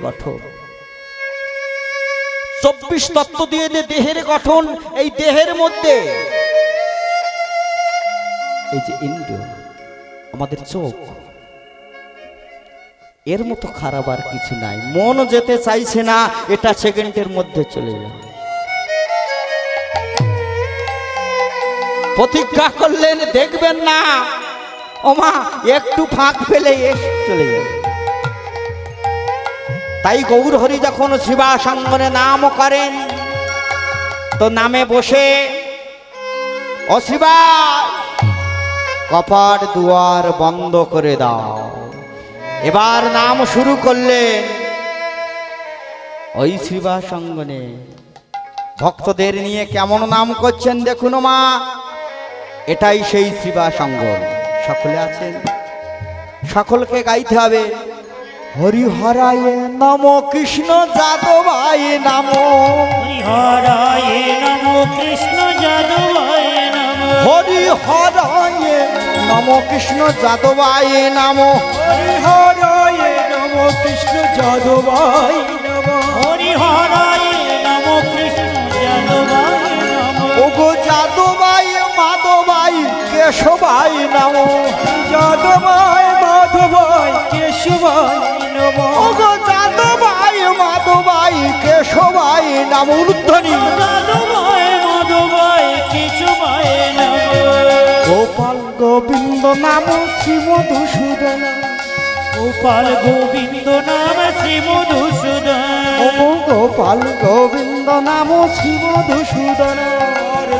গঠন 24 তত্ত্ব দিয়ে দেহের গঠন। এই দেহের মধ্যে এই যে ইন্দ্রিয় আমাদের চোখ, এর মতো খারাপ আর কিছু নাই। মন যেতে চাইছে না, এটা সেকেন্ডের মধ্যে চলে যায়। প্রতিজ্ঞা করলেন দেখবেন না, ওমা একটু ফাঁক পেলে চলে যাবে। তাই গৌর হরি যখন শিবাসঙ্গনে নাম করেন তো নামে বসে ও শিবা কপাট দুয়ার বন্ধ করে দাও। এবার নাম শুরু করলেন ওই শিবাসঙ্গনে। ভক্তদের নিয়ে কেমন নাম করছেন দেখুন মা, এটাই সেই শিবাসঙ্গন। সকলে আছেন, সকলকে গাইতে হবে। হরিহরায় নম কৃষ্ণ যাদবায় নম, হরিহরায় নম কৃষ্ণ যাদবায় নম, হরিহরায় নম কৃষ্ণ যাদবায় নম, হরিহরায় নম কৃষ্ণ যাদবায় নম, হরিহরায় নম কৃষ্ণ যাদবায় নম, ওগো যাদবায় মাধবায় কেশবায় নম, যাদবায় মাধবায় কেশবায় নম, ওগো যাদবায় মাধবায় কেশবায় নম। ঊর্ধ্বনি যাদবায় মাধবায় কেশবায় নম, গোপাল গোবিন্দ নাম শ্রী মধুসূদন, গোপাল গোবিন্দ নাম শ্রী মধুসূদন, ওগো গোপাল গোবিন্দ নাম শ্রী মধুসূদন,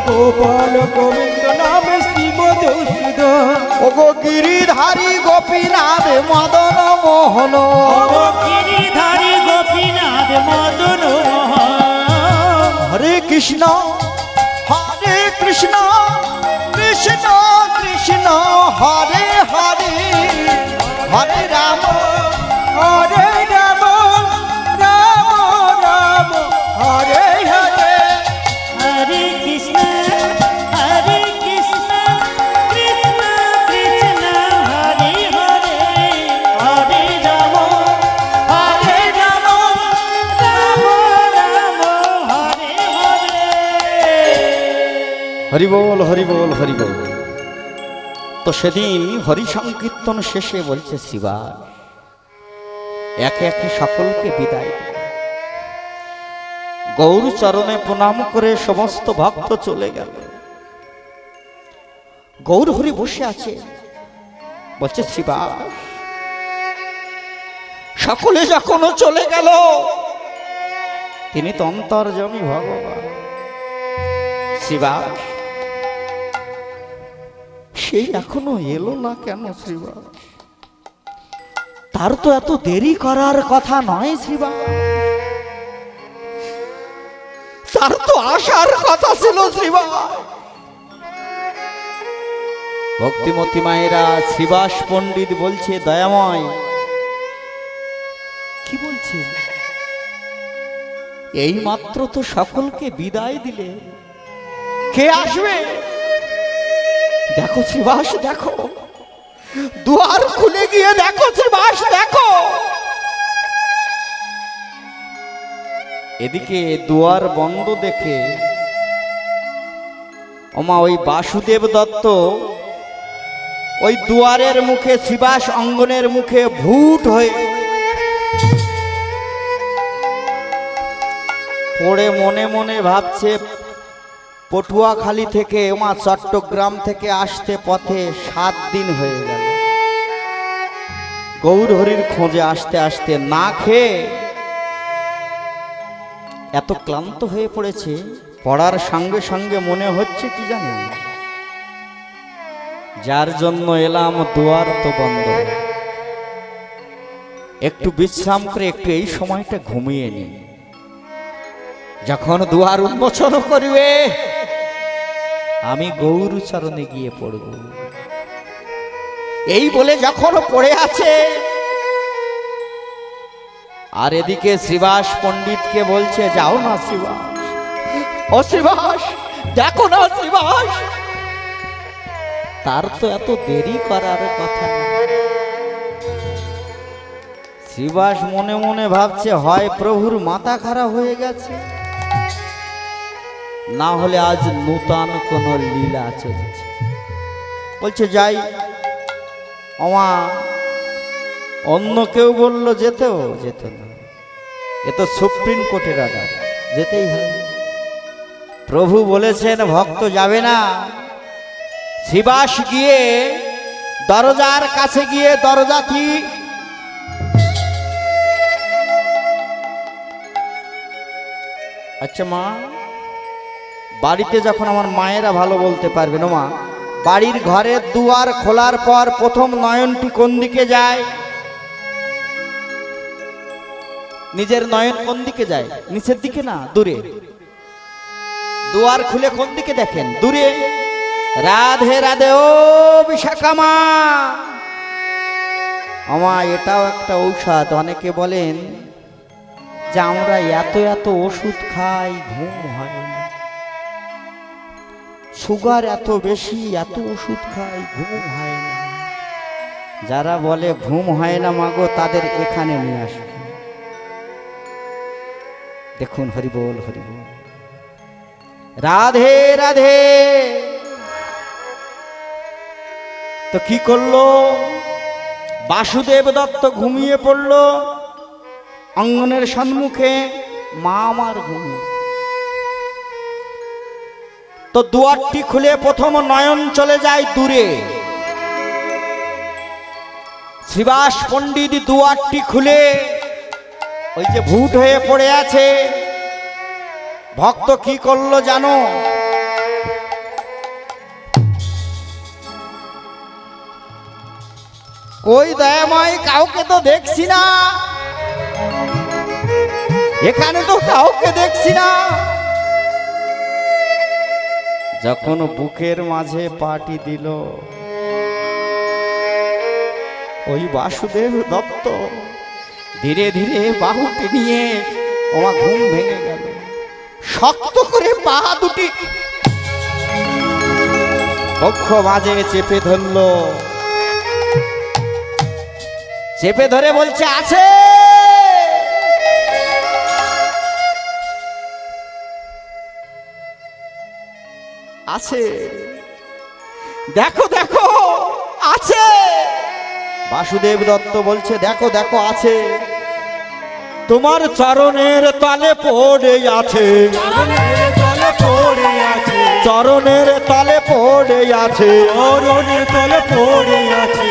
গোপাল গোবিন্দ নাম শ্রী মধুসূদন, ওগো গিরিধারী গোপীনাথ মদন মোহন, গিরিধারী গোপীনাথ মদন মোহন, হরে কৃষ্ণ কৃষ্ণ কৃষ্ণ কৃষ্ণ হরে হরে, হরে রাম হরে রাম রাম রাম হরে হরে, হরে কৃষ্ণ কৃষ্ণ কৃষ্ণ হরে হরে, হরে রাম রাম রাম হরে হরে। হরি বল হরি বল হরি বল। তো সেদিন হরি সংকীর্তন শেষে বলছে শিবা একে একে সকলকে বিদায় দিল। গৌর চরণে প্রণাম করে সমস্ত ভক্ত চলে গেল। গৌর হরি বসে আছে, বলছে শিবা সকলে যখন চলে গেল, তিনি তো অন্তর্যামী ভগবান। শিবা সেই এখনো এলো না কেন শ্রীবা? তার তো এত দেরি করার কথা নয় শ্রীবা, তার তো আসার কথা ছিল শ্রীবা। ভক্তিমতী মায়েরা শ্রীবাস পণ্ডিত বলছে দয়াময় কি বলছে, এই মাত্র তো সকলকে বিদায় দিলে, কে আসবে? দেখো শ্রীবাস দেখো, দুয়ার খুলে গিয়ে দেখো শ্রীবাস দেখো। এদিকে দুয়ার বন্ধ দেখে ওমা ওই বাসুদেব দত্ত ওই দুয়ারের মুখে শ্রীবাস অঙ্গনের মুখে ভূত হয়ে পড়ে মনে মনে ভাবছে পটুয়াখালী থেকে ওমা চট্টগ্রাম থেকে আসতে পথে 7 দিন হয়ে গেল। গৌর হরির খোঁজে আসতে আসতে না খেয়ে এত ক্লান্ত হয়ে পড়েছে, পড়ার সঙ্গে সঙ্গে মনে হচ্ছে কি জানেন, যার জন্য এলাম দুয়ার তো বন্ধ, একটু বিশ্রাম করে একটু এই সময়টা ঘুমিয়ে নি, যখন দুয়ার উন্মোচন করিবে আমি গৌর চরণে গিয়ে পড়ব। এই বলে যখন পড়ে আছে, আর এদিকে শ্রীবাস পণ্ডিতকে বলছে যাও না শ্রীবাস, ও শ্রীবাস দেখো না শ্রীবাস, তার তো এত দেরি করার কথা না। শ্রীবাস মনে মনে ভাবছে হয় প্রভুর মাথা খারাপ হয়ে গেছে, না হলে আজ নূতন কোন লীলা চলছে। বলছে যাই, আমা অন্য কেউ বলল যেতেও যেত না, এ তো সুপ্রিম কোর্টের অর্ডার, যেতেই হবে। প্রভু বলেছেন ভক্ত যাবে না। শ্রীবাস গিয়ে দরজার কাছে গিয়ে দরজা কি আচ্ছা মা, বাড়িতে যখন আমার মায়েরা ভালো বলতে পারবে না মা, বাড়ির ঘরের দুয়ার খোলার পর প্রথম নয়নটি কোন দিকে যায়? নিজের নয়ন কোন দিকে যায়? নিচের দিকে না, দূরে। দুয়ার খুলে কোন দিকে দেখেন? দূরে। রাধে রাধে ও বিশাখা মা। আমা এটাও একটা ঔষধ। অনেকে বলেন যে আমরা এত এত ওষুধ খাই, ঘুম হয় না। সুগার এত বেশি, এত ওষুধ খাই, ঘুম হয় না। যারা বলে ঘুম হয় না মাগো, তাদের এখানে নিয়ে আসবে। দেখুন, হরিবোল হরিবোল, রাধে রাধে। তো কি করলো? বাসুদেব দত্ত ঘুমিয়ে পড়ল অঙ্গনের সম্মুখে, মা আমার ঘুমিয়ে। তো দুয়ারটি খুলে প্রথম নয়ন চলে যায় দূরে। শ্রীবাস পণ্ডিত দুয়ারটি খুলে ওই যে ভূত হয়ে পড়ে আছে, ভক্ত কি করলো জানো? ওই দয়াময়, কাউকে তো দেখছি না, এখানে তো কাউকে দেখছি না। যখন বুকের মাঝে পাটি দিল ওই বাসুদেব দত্ত, ধীরে ধীরে বাহুটি নিয়ে আমার ঘুম ভেঙে গেল। শক্ত করে পা দুটি বক্ষ মাঝে চেপে ধরল, চেপে ধরে বলছে আছে। আছে, দেখো দেখো আছে। বাসুদেব দত্ত বলছে দেখো দেখো আছে, তোমার চরণের তলে পড়ে আছে, চরণের তলে পড়ে আছে, চরণের তলে পড়ে আছে।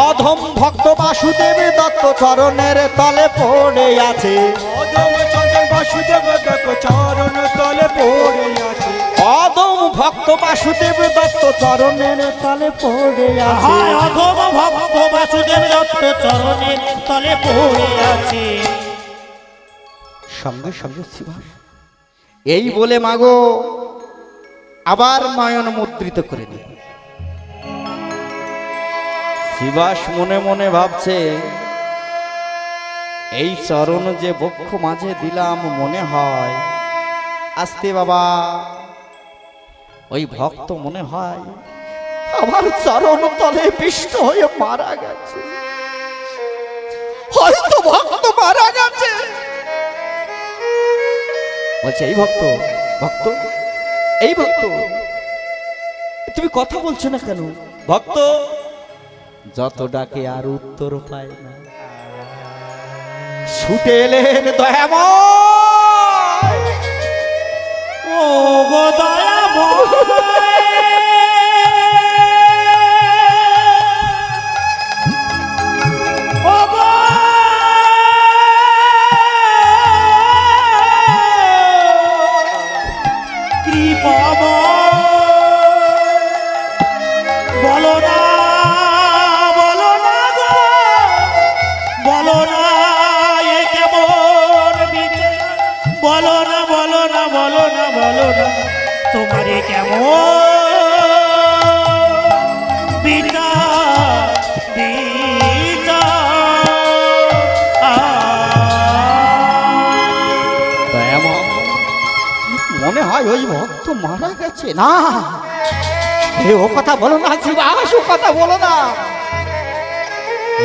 অধম ভক্ত বাসুদেব দত্ত চরণের তলে পড়ে আছে, অদম চন্দন বাসুদেব দত্ত চরণ তলে পড়ে আছে। অধম ভক্ত বাসুদেব দত্ত চরণের তলে পড়ে আছে। হায় অধম ভক্ত বাসুদেব দত্ত চরণের তলে পড়ে আছে। সঙ্গে সঙ্গে শ্রীবাস এই বলে মাগো আবার নয়ন মুদ্রিত করে দিল। শ্রীবাস মনে মনে ভাবছে এই চরণ যে বক্ষ মাঝে দিলাম, মনে হয় আস্তে বাবা, ওই ভক্ত মনে হয় আমার চরণ তলে পিষ্ট হয়ে মারা গেছে, হয়তো ভক্ত মারা গেছে। বলছে এই ভক্ত, ভক্ত, এই ভক্ত, তুমি কথা বলছো না কেন? ভক্ত যত ডাকে আর উত্তর পায় না। ছুটে এলেন দয়াময়, ও গো দয়াময়, ও গো কৃপাময়, বলো না, বলো না গো, বলো না এ কেমন বিচার, বলো না, বলো না, বলো না, বলো না তোমারে কেমন বিচার, দয়াময় মনে হয় ওই ভক্ত মারা গেছে। না, এ ও কথা বলো না শ্রীবাস, ও কথা বলো না,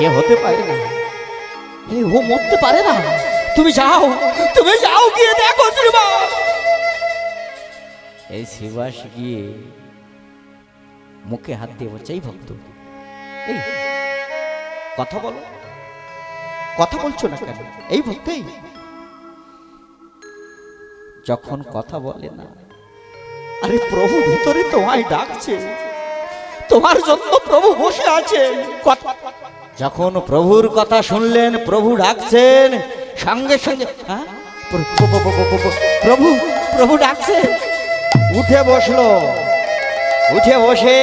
এ হতে পারে না, ও মরতে পারে না। তুমি যাও, তুমি যাও, গিয়ে দেখো শ্রীবাস। এই শ্রীবাস গিয়ে মুখে হাত দিয়ে বলছে, এই ভক্ত, এই কথা বলো, কথা বলছো না কেন? এই ভক্তই যখন কথা বলে না, আরে প্রভু ভিতরে তোমায় ডাকছে, তোমার জন্য প্রভু বসে আছে। যখন প্রভুর কথা শুনলেন, প্রভু ডাকছেন, সঙ্গে সঙ্গে হ্যাঁ প্রভু প্রভু ডাকছে, উঠে বসলো। উঠে বসে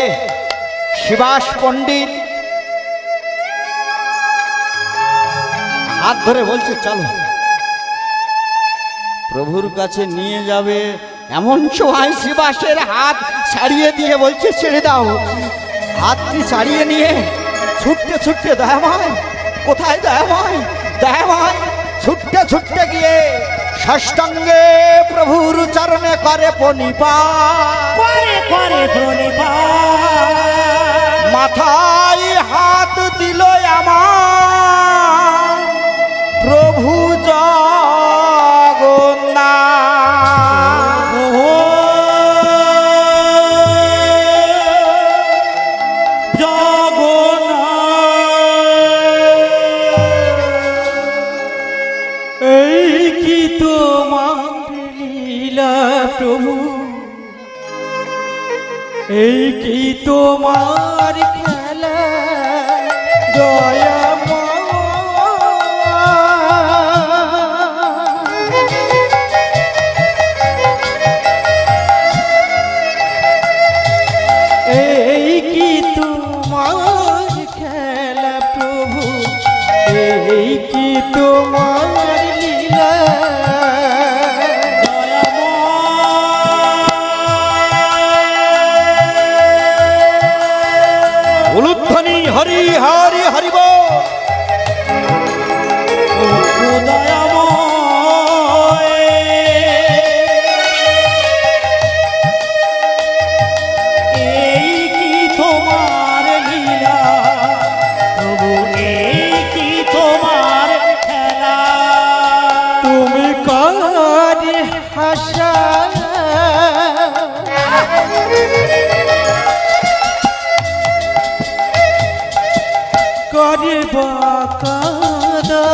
শিবাস পণ্ডিত হাত ধরে বলছে, চলো প্রভুর কাছে নিয়ে যাবে। এমন সময় শিবাসের হাত ছাড়িয়ে দিয়ে বলছে, ছেড়ে দাও। হাতটি ছাড়িয়ে নিয়ে ছুটতে ছুটতে, দয়াময় কোথায়, দয়াময় দয়াময়, ছুটতে ছুটতে গিয়ে ষষ্ঠাঙ্গে প্রভুর চরণে করে প্রণিপাত, করে প্রণিপাত। মাথায় হাত দিল আমার প্রভু জগন্নাথ। এই কি তোমার লীলা প্রভু, এই কি তোমার খেলা দয়াময়। এই কি তোমার খেলা প্রভু, এই কি তোমার লীলা উলুধ্বনি হরি হরি হরিব। এই কি তোমার লীলা প্রভু, এই কি তোমার খেলা। তুমি কার হাসা করে বাকাদা,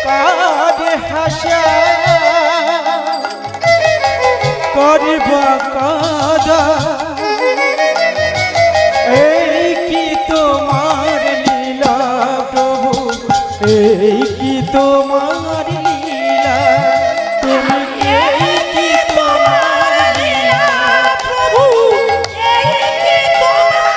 কার হাসা করে বাকাদা। এই কি তোমার লীলা প্রভু, এই কি তোমার লীলা, তুমি এই কি তোমার লীলা প্রভু, এই কি তোমার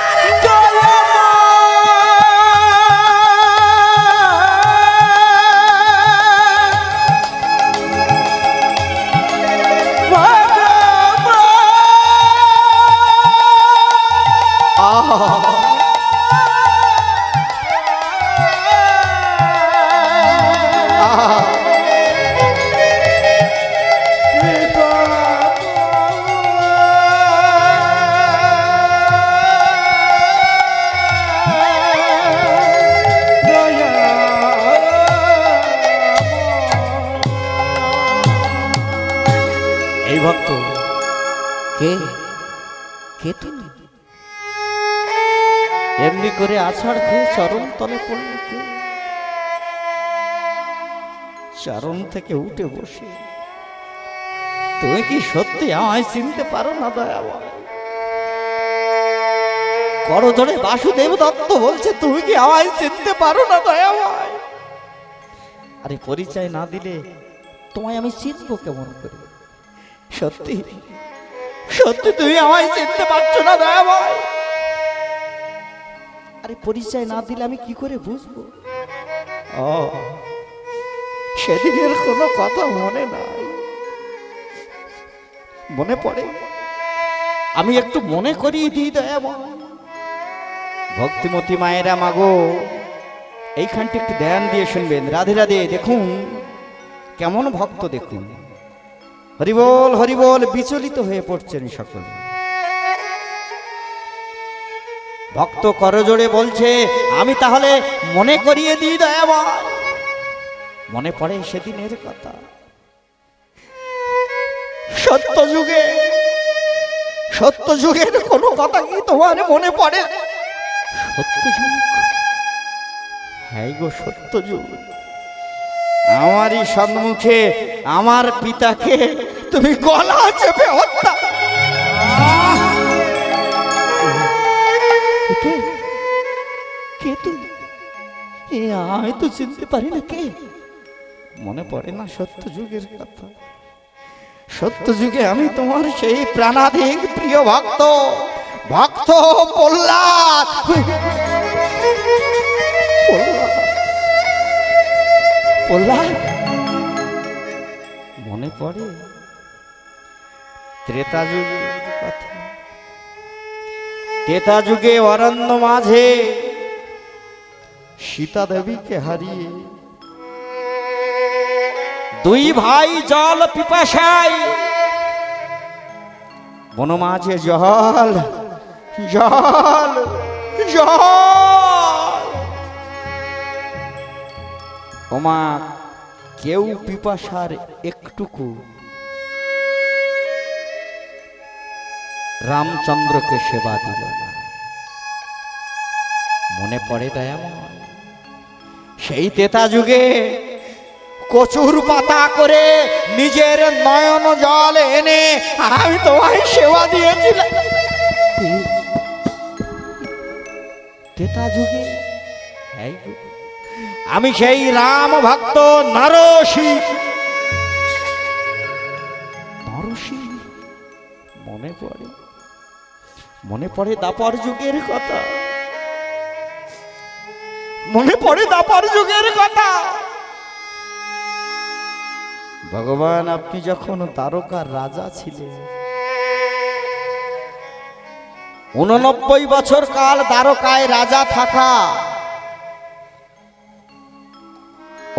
এই ভক্ত কে, কে তুমি? এমনি করে আছাড় খেয়ে চরণ তলে পড়লে কে? চরণ থেকে উঠে বসে, তুমি কি সত্যি আমায় চিনতে পারো না দয়াময়? করজোড়ে বাসুদেব দত্ত বলছে, তুমি কি আমায় চিনতে পারো না দয়াময়? আরে পরিচয় না দিলে তোমায় আমি চিনবো কেমন করে? সত্যি সত্যি তুমি আমায় চিনতে পারছো না দয়াময়? আরে পরিচয় না দিলে আমি কি করে বুঝবো? ও, সেদিনের কোনো কথা মনে নাই, মনে পড়ে? আমি একটু মনে করিয়ে দিই দয়াময়। ভক্তিমতী মায়েরা মাগো, এইখানটি একটু ধ্যান দিয়ে শুনবেন। রাধে রাধে। দেখুন কেমন ভক্ত, দেখুন হরিবল হরিবল বিচলিত হয়ে পড়ছেন সকলে। ভক্ত করজোড়ে বলছে, আমি তাহলে মনে করিয়ে দিই দয়াময়। মনে পড়ে সেদিনের কথা। সত্য যুগের কোনো কথা কি তোমার মনে পড়ে? সত্য যুগ, হ্যাঁ গো সত্য যুগ। আমারই সম্মুখে আমার পিতাকে তুমি গলা চেপে হত্যা। কে তুই? আমি তো চিনতে পারি না কে। মনে পড়ে না সত্য যুগের কথা? সত্য যুগে আমি তোমার সেই প্রাণাধিক প্রিয় ভক্ত প্রহ্লাদ। প্রহ্লাদ মনে পড়ে? ত্রেতা যুগের কথা। ত্রেতা যুগে অরণ্য মাঝে সীতা দেবীকে হারিয়ে দুই ভাই জল পিপাসায় বন মাঝে জল জল জল। ওমা কেউ পিপাসার একটুকু রামচন্দ্রকে সেবা দিল না। মনে পড়ে দয়াময় সেই ত্রেতা যুগে কচুর পাতা করে নিজের নয়ন জল এনে আমি তোমায় সেবা দিয়েছিলাম। ত্রেতা যুগে আমি সেই রাম ভক্ত নরসিংহ। মনে পড়ে দাপর যুগের কথা। মনে পড়ে দাপর যুগের কথা। ভগবান আপনি যখন দ্বারকার রাজা ছিলেন, 89 বছর কাল দ্বারকায় রাজা থাকা,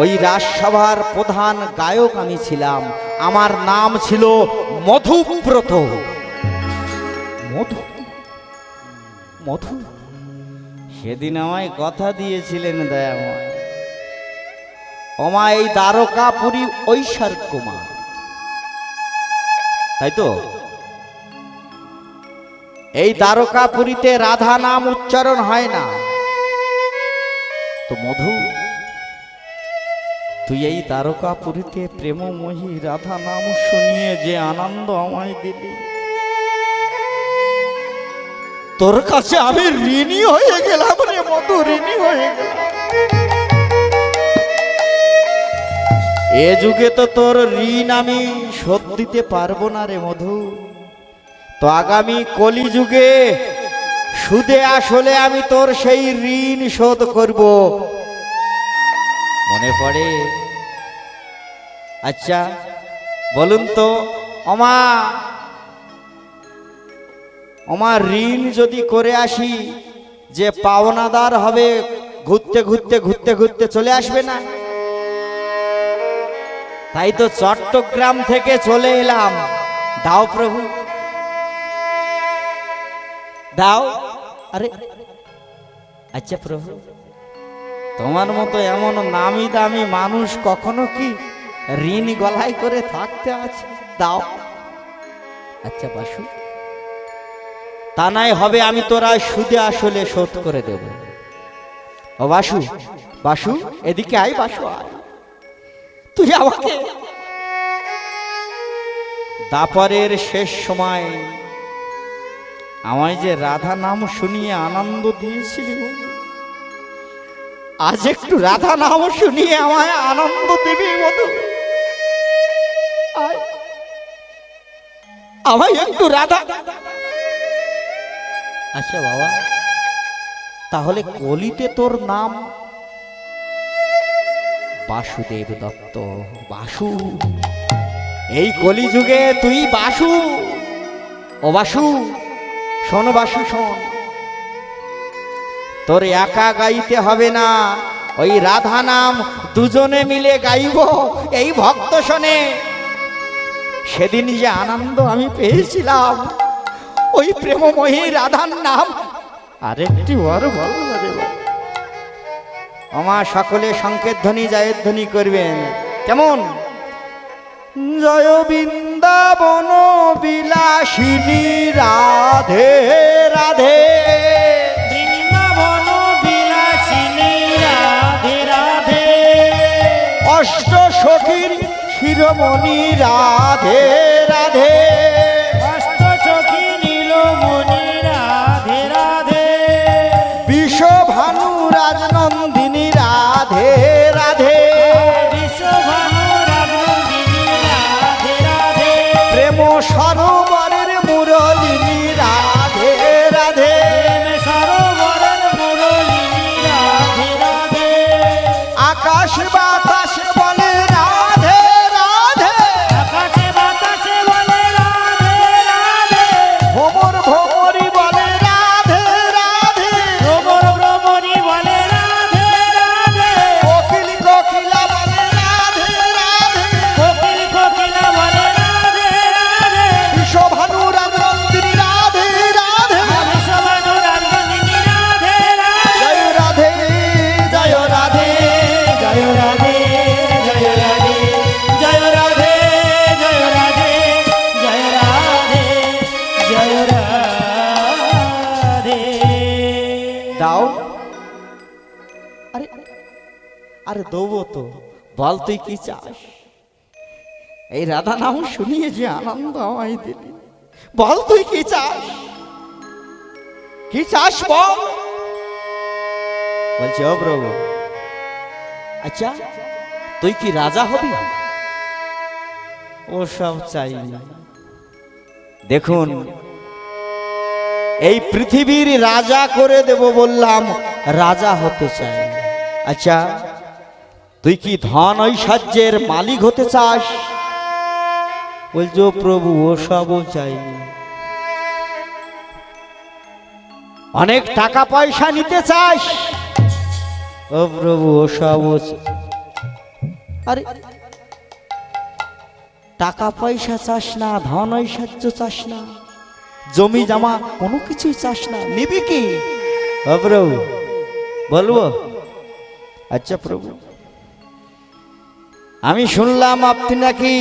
ওই রাজসভার প্রধান গায়ক আমি ছিলাম। আমার নাম ছিল মধুব্রত। মধু মধু সেদিন আমায় কথা দিয়েছিলেন দয়াময়, ওমা এই দ্বারকাপুরী ঐশ্বর্যমা, তাই তো? এই দ্বারকাপুরীতে রাধা নাম উচ্চারণ হয় না তো মধু, তুই এই দ্বারকাপুরীতে প্রেমময়ী রাধা নাম শুনিয়ে যে আনন্দ আমায় দিলি, তোর কাছে আমি ঋণী হয়ে গেলাম রে মধু, ঋণী হয়ে গেলাম। এ যুগে তো তোর ঋণ আমি শোধ দিতে পারবো না রে মধু, তো আগামী কলি যুগে সুদে আসলে আমি তোর সেই ঋণ শোধ করব। মনে পড়ে? আচ্ছা বলুন তো, আমার ঋণ যদি করে আসি, যে পাওনাদার হবে ঘুরতে ঘুরতে ঘুরতে ঘুরতে চলে আসবে না? তাই তো চট্টগ্রাম থেকে চলে এলাম। দাও প্রভু দাও। আরে আচ্ছা প্রভু, তোমার মতো এমন নামি দামি মানুষ কখনো কি ঋণ গলায় করে থাকতে আছে? দাও। আচ্ছা বাসু, তা নাই হবে, আমি তোরা সুদে আসলে শোধ করে দেব। ও বাসু, বাসু এদিকে আয়, বাসু আয়। তুই আমাকে দাপরের শেষ সময় আমায় যে রাধা নাম শুনিয়ে আনন্দ দিয়েছিলি, আজ একটু রাধা নাম শুনিয়ে আমায় আনন্দ দিবি মধু? আমায় একটু রাধা। আচ্ছা বাবা, তাহলে কলিতে তোর নাম বাসুদেব দত্ত। বাসু, এই কলিযুগে তুই বাসু। ও বাসু শোন, বাসু শোন, তোর একা গাইতে হবে না, ওই রাধা নাম দুজনে মিলে গাইব। এই ভক্ত শোনে, সেদিন যে আনন্দ আমি পেয়েছিলাম ওই প্রেমময়ী রাধার নাম আরেকটি বড় বলো না রে বাবা। আমার সকলে সংকেত ধ্বনি জয়ের ধ্বনি করবেন। কেমন? জয় বৃন্দাবন বিলাসিনী রাধে রাধে, বৃন্দাবন বিলাসিনী রাধে রাধে, অষ্ট সখীর শিরোমণি রাধে রাধে, অষ্ট চোখী নীলমণি রাধে রাধে, বিশ্বভানু রাজনন্দিনী রাধে রাধে, বিশ্বভানু রাজনন্দিনী রাধে রাধে, প্রেম সরোবরের মুরলিনী রাধে রাধে, প্রেম সরোবরের মুরলিনী রাধে রাধে, আকাশ বাতাস বলে রাধে রাধে, আকাশে বাতাসে বলে রাধে রাধে, ভ্রমর ভ্রমরি বলে রাধে রাধে, ভ্রমর ভ্রমরি বলে রাধে রাধে, কোকিল কোকিলা বলে রাধে রাধে, কোকিল কোকিলা বলে রাধে রাধে, বিশ্বভানু রাজনন্দিনী রাধে রাধে, বিশ্বভানু রাজনন্দিনী রাধে রাধে, জয় রাধে জয় রাধে জয় রাধে, জয় রাধে জয় রাধে জয় রাধে জয় রাধে। দাও। আরে আরে দেবো তো, বল তুই কি চাস? এই রাধা নাম শুনিয়ে যে আনন্দ আমায় দিলি, বল তুই কি চাস? কি চাস বল? বলছে ও প্রভু, আচ্ছা তুই কি রাজা হবি? ও সব চাই না। দেখুন, এই পৃথিবীর রাজা করে দেব বললাম, রাজা হতে চাই না। আচ্ছা তুই কি ধন ঐশ্বর্যের মালিক হতে চাস? বলছো প্রভু ও সবও চাই না। অনেক টাকা পয়সা নিতে চাস? ও প্রভু ও সবও আরে টাকা পয়সা চাস না, ধন ঐশ্বর্য চাস না, জমি জামা কোনো কিছুই চাস না, নিবি কি? ও প্রভু বলবো। আচ্ছা প্রভু, আমি শুনলাম আপনি নাকি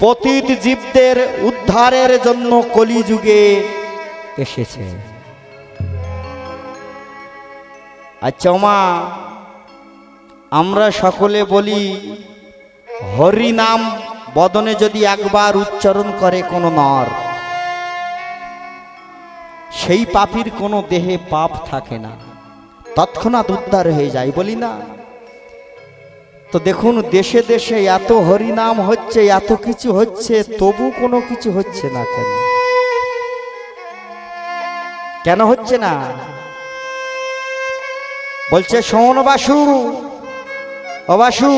পতিত জীবদের উদ্ধারের জন্য কলিযুগে এসেছে। আচ্ছা মা, আমরা সকলে বলি হরি নাম বদনে যদি একবার উচ্চারণ করে কোনো নর, সেই পাপীর কোনো দেহে পাপ থাকে না, তৎক্ষণাৎ উদ্ধার হয়ে যায়, বলি না? তো দেখুন দেশে দেশে এত হরিনাম হচ্ছে, এত কিছু হচ্ছে, তবু কোনো কিছু হচ্ছে না কেন? কেন হচ্ছে না? বলছে শোন বাসু, ও বাসু,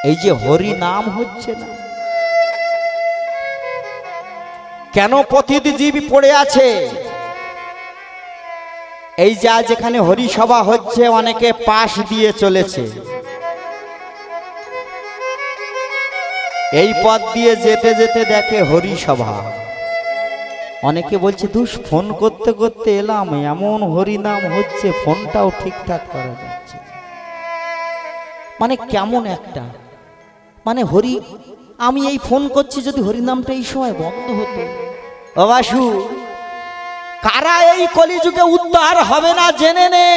এই যে হরি নাম হচ্ছে না কেন? পতিত জীব পড়ে আছে। এই যা যেখানে হরি সভা হচ্ছে, অনেকে পাশ দিয়ে চলেছে, এই পথ দিয়ে যেতে যেতে দেখে হরি সভা। অনেকে বলছে দুষ ফোন করতে করতে এলাম, এমন হরি নাম হচ্ছে ফোনটাও ঠিকঠাক করা যাচ্ছে। মানে কেমন একটা, মানে হরি, আমি এই ফোন করছি, যদি হরি নামটা এই সময় বন্ধ হতো। ও বাসু, কারা এই কলিযুগে উদ্ধার হবে না জেনে নে,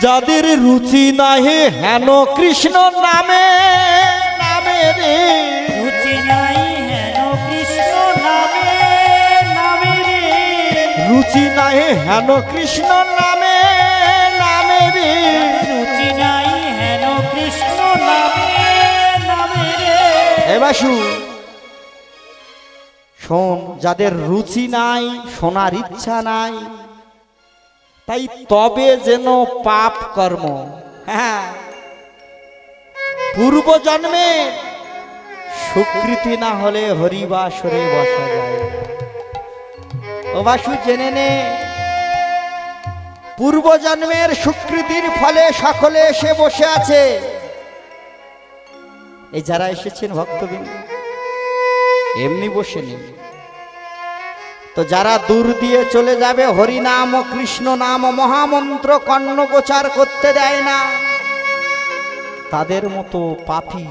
যাদের রুচি নাহি হেন কৃষ্ণ নামে নামে রে, রুচি নাই হেন কৃষ্ণ নামে নামে রে, রুচি নাহি হেন কৃষ্ণ নামে নামে রে, রুচি নাই হেন কৃষ্ণ নামে নামে রে। এ বাসু শোন, যাদের রুচি নাই, শোনার ইচ্ছা নাই, তাই তবে যেন পাপ কর্ম, হ্যাঁ, পূর্ব জন্মে সুকৃতি না হলে হরিবাসরে বসা যায়। ও বাসু জেনে নে, পূর্ব জন্মের সুকৃতির ফলে সকলে এসে বসে আছে। এই যারা এসেছেন ভক্তবৃন্দ, এমনি বসে নেই, তো যারা দূর দিয়ে চলে যাবে হরিনাম ও কৃষ্ণ নাম ও মহামন্ত্র কর্ণগোচার করতে দেয় না, তাদের মতো পাপী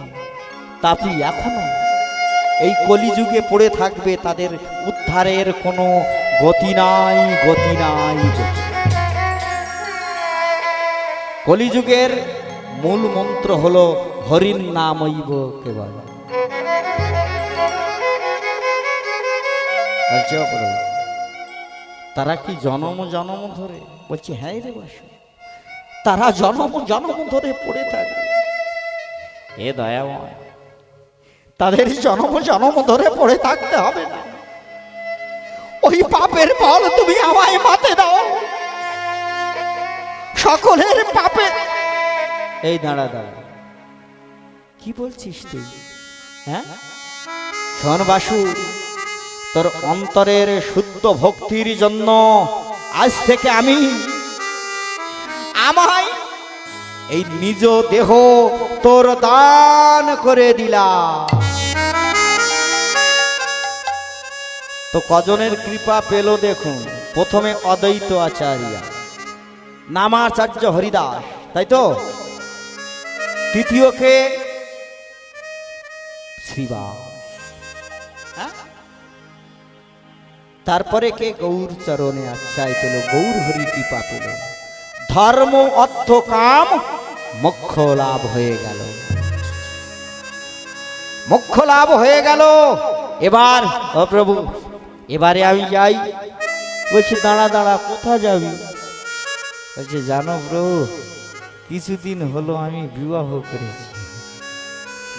তাপী এখনো এই কলিযুগে পড়ে থাকবে, তাদের উদ্ধারের কোনো গতি নাই, গতি নাই, গতি নাই। কলিযুগের মূল মন্ত্র হলো হরির নামৈব কেবল। তারা কি জনম জনম ধরে? বলছি হ্যাঁ রে বাসু, তারা জনম জনম ধরে পড়ে থাকে। এ দয়াময়, তাদের জনম জনম ধরে পড়ে থাকতে হবে না। ওই পাপের ফল তুমি আমায় মাতে দাও, সকলের পাপে। এই দাঁড়া দাঁড়া, কি বলছিস তুই? হ্যাঁ শোন বাসু, তোর অন্তরের শুদ্ধ ভক্তির জন্য আজ থেকে আমি আমায় এই নিজ দেহ তোর দান করে দিলাম। তো কজনের কৃপা পেল দেখুন। প্রথমে অদ্বৈত আচার্য, নামাচার্য হরিদাস, তাই তো? তৃতীয়কে শ্রীবাস, তারপরে কে গৌর চরণে আশ্রয় পেল, গৌর হরি কৃপা পেল। ধর্ম অর্থ কাম মোক্ষ লাভ হয়ে গেল, মোক্ষ লাভ হয়ে গেল। এবার ও প্রভু, এবারে আমি যাই। বলছি দাঁড়া দাঁড়া, কোথা যাবি? বলছে জানো প্রভু, কিছুদিন হলো আমি বিবাহ করেছি,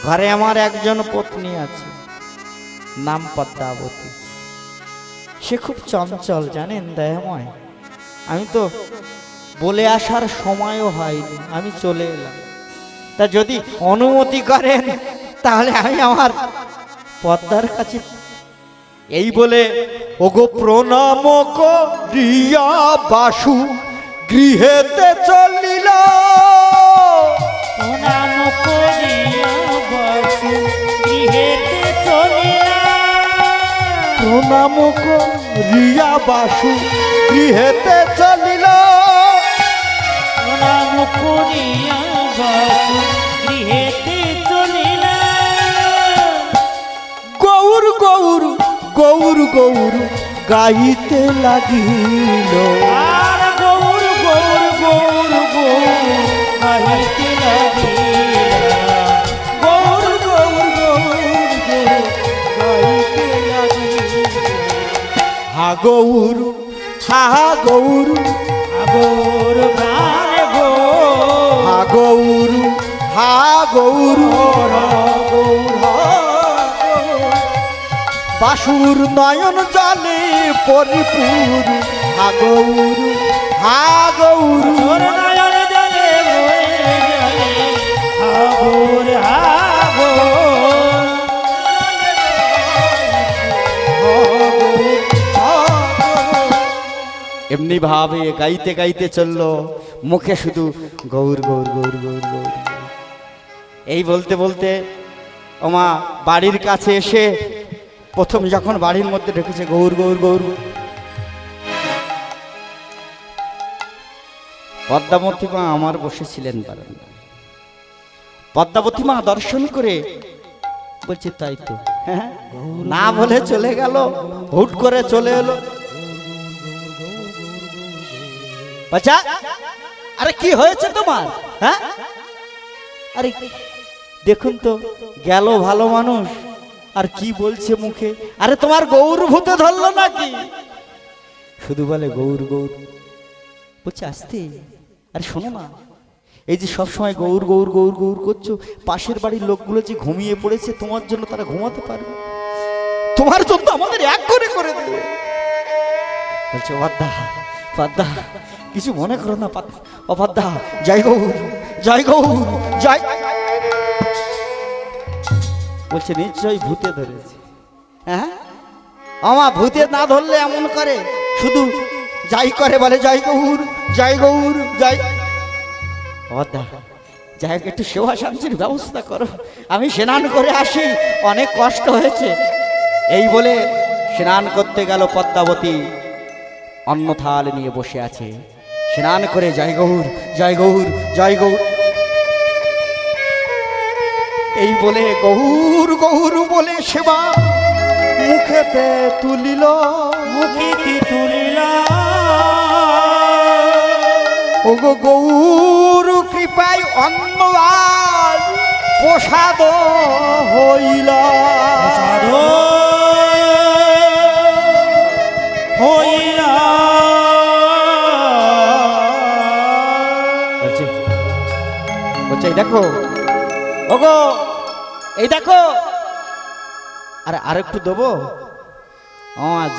ঘরে আমার একজন পত্নী আছে, নাম পদ্মাবতী। সে খুব চঞ্চল জানেন দয়াময়। আমি তো বলে আসার সময়ও হয়নি, আমি চলে এলাম। তা যদি অনুমতি করেন তাহলে আমি আমার পদ্মার কাছে। এই বলে ওগো প্রণাম করিয়া বাসু গৃহেতে চলিল। প্রণাম করিয়া বাসু গৃহেতে চলিল। প্রণাম করিয়া বাসু গৃহেতে চলিল। প্রণাম করিয়া বাসু গৃহেতে চলিল। গৌর গৌর গৌর গৌর গাইতে লাগিল। আর গৌর গৌর গৌর গৌর গাইতে লাগিল। গৌর গৌর গৌর গৌর গাইতে লাগিল। হা গৌর হা গৌর আগর গান গো। হা গৌর হা গৌর বাসুর নয়ন জলে পরিপূর। হা গৌর হা গৌর তোর নয়ন জলে বয়ে গেলে আগর আগর। এমনি ভাবে গাইতে গাইতে চললো, মুখে শুধু গৌর গৌর গৌর গৌর গৌর। এই বলতে বলতে ওমা বাড়ির কাছে এসে প্রথম যখন বাড়ির মধ্যে ঢুকেছে গৌর গৌর গৌর, পদ্মাবতী মা আমার বসেছিলেন বারান্দায়। পদ্মাবতী মা দর্শন করে বলছে তাই তো, হ্যাঁ না বলে চলে গেল, হুট করে চলে এলো। বাচ্চা, আরে কি হয়েছে তোমার? হ্যাঁ আরে দেখুন তো, গেল ভালো মানুষ আর কি বলছে মুখে। আরে তোমার গৌর ভূতে ধরলো নাকি? শুধু বলে গৌর গৌর। বলছে আসতে, আরে শোনো না, এই যে সবসময় গৌর গৌর গৌর গৌর করছো, পাশের বাড়ির লোকগুলো যে ঘুমিয়ে পড়েছে, তোমার জন্য তারা ঘুমাতে পারবে, তোমার জন্য আমাদের এক করে করে দেবে। বলছে পদ্মা পদ্মা, কিছু মনে করো না অপদ্মা, জয় গৌর জয় গৌর জয়। বলছে নিশ্চয়ই ভূতে ধরেছে। হ্যাঁ আমা ভূতে না ধরলে এমন করে, শুধু যাই করে বলে জয় গৌর জয় গৌর জয়। অপদ্মা যাই হোক, একটু সেবা শান্তির ব্যবস্থা করো, আমি স্নান করে আসি, অনেক কষ্ট হয়েছে। এই বলে স্নান করতে গেল পদ্মাবতী, অন্ন থাল নিয়ে বসে আছে। স্নান করে জয় গৌর জয় গৌর জয় গৌর এই বলে গৌর গৌর বলে সেবা মুখেতে তুলিল। মুখে কি তুলিলা ওগো গৌর কৃপায় অন্ন আর প্রসাদ হইল। সাধু হইলা বলছে বলছে এই দেখো ওগো এই দেখো, আরে আরেকটু দেবো।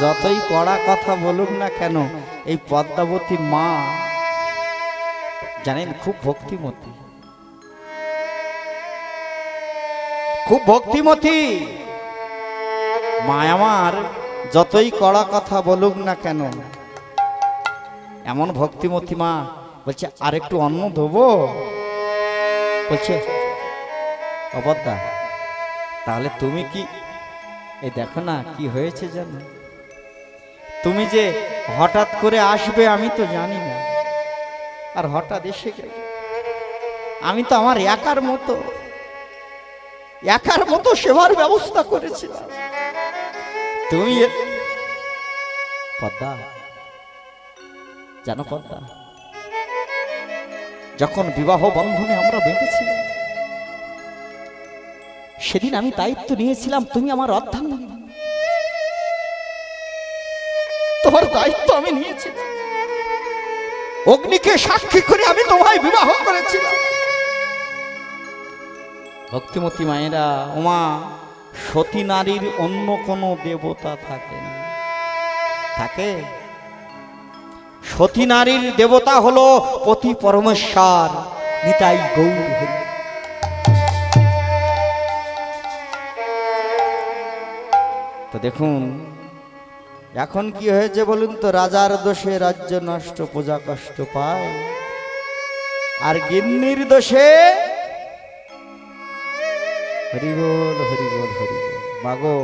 যতই কড়া কথা বলুক না কেন, এই পদ্মাবতী মা জানেন খুব ভক্তিমতী, খুব ভক্তিমতী মা আমার। যতই কড়া কথা বলুক না কেন, এমন ভক্তিমতী মা। বলছে আরেকটু অন্ন দেবো। বলছে অবদ্দা তাহলে তুমি কি, এই দেখো না কি হয়েছে জানো, তুমি যে হঠাৎ করে আসবে আমি তো জানি না, আর হঠাৎ এসে গেলে আমি তো আমার একার মতো সেবার ব্যবস্থা করেছিলাম। তুমি পদ্মা জানো পদ্মা, যখন বিবাহ বন্ধনে আমরা বেঁধেছিলাম সেদিন আমি দায়িত্ব নিয়েছিলাম, তুমি আমার অর্ধাঙ্গিনী, তোমার দায়িত্ব আমি নিয়েছিলাম। অগ্নিকে সাক্ষী করে আমি তোমায় বিবাহ করেছিলাম। ভক্তিমতী মায়েরা, ওমা সতী নারীর অন্য কোনো দেবতা থাকে না? থাকে? সতী নারীর দেবতা হলো পতি পরমেশ্বর, নিতাই গৌর হরি। তো দেখুন এখন কি হয়েছে বলুন তো, রাজার দোষে রাজ্য নষ্ট, প্রজা কষ্ট পায়, আর গিন্নির দোষে হরিবল হরিবল হরিবল। মাগো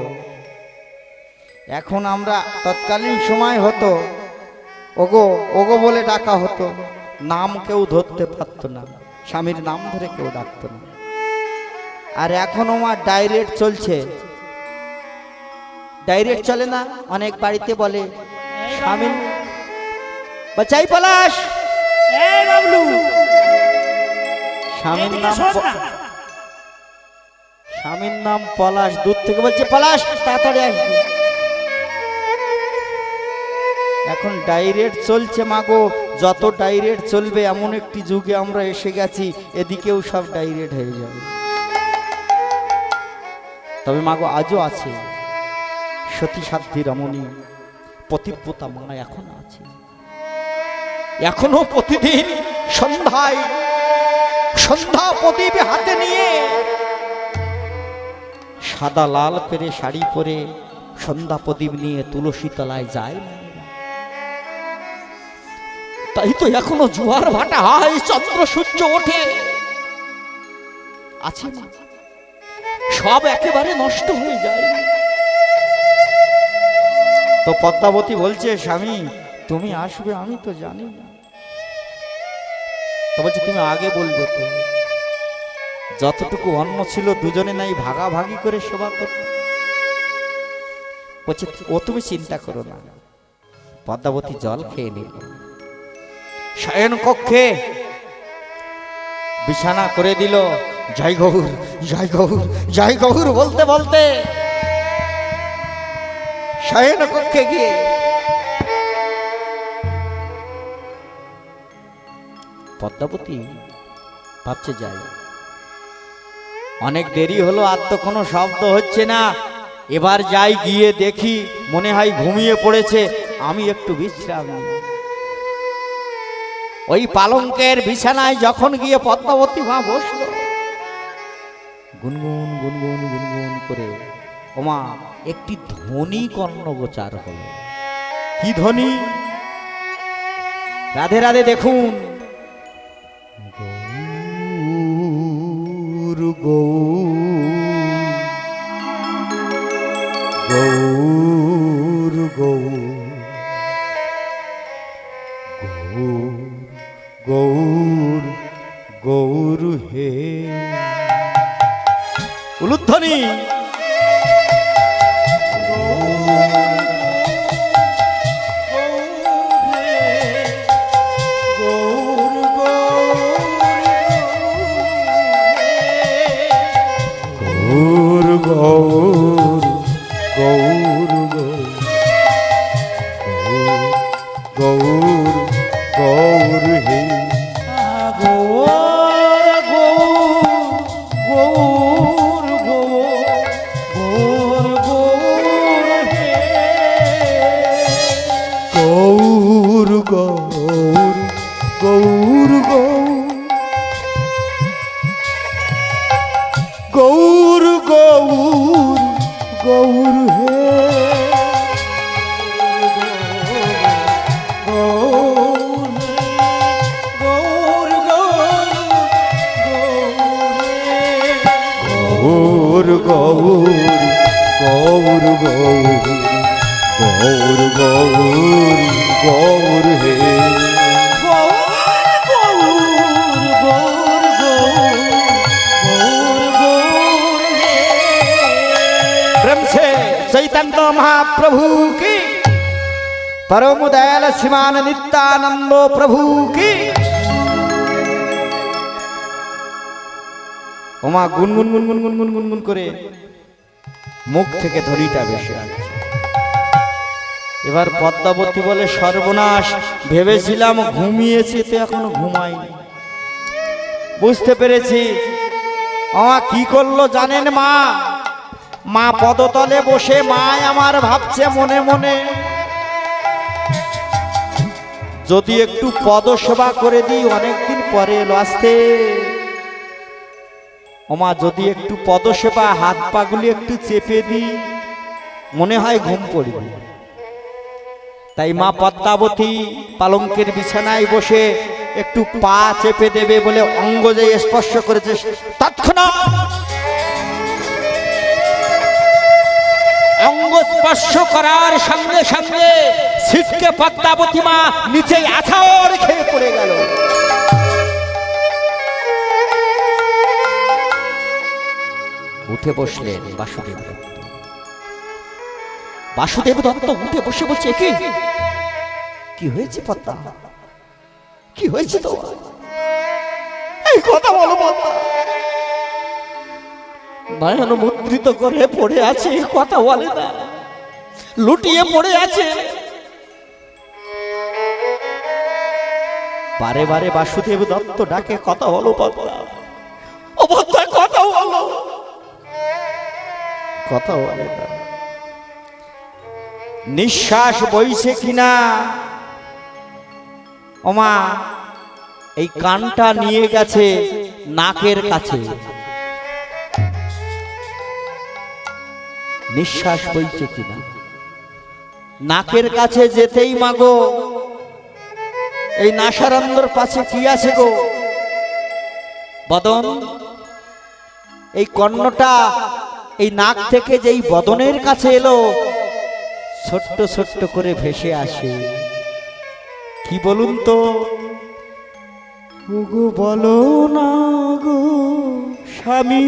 এখন আমরা, তৎকালীন সময় হতো ওগো ওগো বলে ডাকা হতো, নাম কেউ ধরতে পারতো না, স্বামীর নাম ধরে কেউ ডাকতো না। আর এখন আমার ডাইরেক্ট চলছে, ডাইরেক্ট চলে না, অনেক বাড়িতে বলে স্বামীর বাচাই পলাশ, এই বাবলু স্বামীর এদিকে নাম শোন না। স্বামীর নাম পলাশ, দূর থেকে বলছে পলাশ তাড়াতাড়ি আসবি। এখন ডাইরেক্ট চলছে মাগো, যত ডাইরেক্ট চলবে এমন একটি যুগে আমরা এসে গেছি, এদিকেও সব ডাইরেক্ট হয়ে যাবে। তবে মাগো আজও আছে সতী সাধ্বী রমণী, পতিব্রতা মা এখনো আছে, এখনো প্রতিদিন সন্ধ্যায় সন্ধ্যা প্রদীপ হাতে নিয়ে সাদা লাল পেরে শাড়ি পরে সন্ধ্যা প্রদীপ নিয়ে তুলসী তলায় যায়। তাই তো এখনো জোয়ার ভাটা হয়, চন্দ্র সূর্য ওঠে, আছে না? সব একেবারে নষ্ট হয়ে যায়। তো পদ্মাবতী বলছে স্বামী তুমি আসবে আমি তো জানি না। তো বলছে তুমি আগে বলবে তো, যতটুকু অন্ন ছিল দুজনে নাই ভাগাভাগি করে সেবা করতে। বলছে ও তুমি চিন্তা করো না। পদ্মাবতী জল খেয়ে নিল, শয়ন কক্ষে বিছানা করে দিল, জয় গৌর জয় গৌর জয় গৌর বলতে বলতে শয়ন কক্ষে গিয়ে পদ্মাবতী ভাবছে যাই, অনেক দেরি হলো, আর তো কোনো শব্দ হচ্ছে না, এবার যাই গিয়ে দেখি মনে হয় ঘুমিয়ে পড়েছে, আমি একটু বিশ্রাম নিই। ওই পালঙ্কের বিছানায় যখন গিয়ে পদ্মাবতী মা বসলো, গুনগুন গুনগুন গুনগুন করে ওমা একটি ধ্বনি কর্ণগোচার হলো। কি ধ্বনি? রাধে রাধে দেখুন, গৌর গৌর গৌর গৌর গৌর হে উলুধ্বনি গৌর গৌর গৌর গৌর গৌর হে গৌর গৌর গৌর গৌর হে গৌর গৌর গৌর গৌর গৌর গৌর হে গৌর গৌর গৌর গৌর গৌর গৌর গৌর হে प्रेम से चैतन्य महाप्रभु की परम दयाल श्रीमान नित्यानंद प्रभु की ওমা গুনগুন গুনগুন গুনগুন গুনগুন করে মুখ থেকে ধরিটা বেশি আসছে। এবার পদ্মাবতী বলে সর্বনাশ, ভেবেছিলাম ঘুমিয়েছি তো এখনো ঘুমাইনি। বুঝতে পেরেছি আমা কি করলো জানেন মা? মা পদতলে বসে মা আমার ভাবছে মনে মনে, যদি একটু পদসেবা করে দিই, অনেকদিন পরে এলো আসতে। ওমা যদি একটু পদসেবা, হাত পাগুলি একটু চেপে দিই, মনে হয় ঘুম পড়বে। তাই মা পদ্মাবতী পালঙ্কের বিছানায় বসে একটু পা চেপে দেবে বলে অঙ্গ যে স্পর্শ করেছে, তৎক্ষণাৎ অঙ্গ স্পর্শ করার সঙ্গে সঙ্গে ছিটকে পদ্মাবতী মা নিচে আছাড় খেয়ে পড়ে গেল। উঠে বসলেন বাসুদেব দত্ত। বাসুদেব দত্ত উঠে বসে বলছে, কি হয়েছে পদ্মা, কি হয়েছে তো? এই কথা বলো পদ্মা। নয়ন মুদ্রিত করে পড়ে আছে, কথা বলে না, লুটিয়ে পড়ে আছে। বারে বারে বাসুদেব দত্ত ডাকে, কথা বলো পদ্মা, ও পদ্মা কথা বলো, কথা বলে না। নিঃশ্বাস বইছে কিনা ওমা এই কানটা নিয়ে গেছে নাকের কাছে, নিঃশ্বাস বইছে কিনা। নাকের কাছে যেতেই মাগো এই নাসারন্ধ্রের পাশে কি আছে গো বদন, এই কর্ণটা এই নাক থেকে যেই বদনের কাছে এলো, ছোট্ট ছোট্ট করে ভেসে আসে। কি বলুন তো? ওগো বলো না গো স্বামী,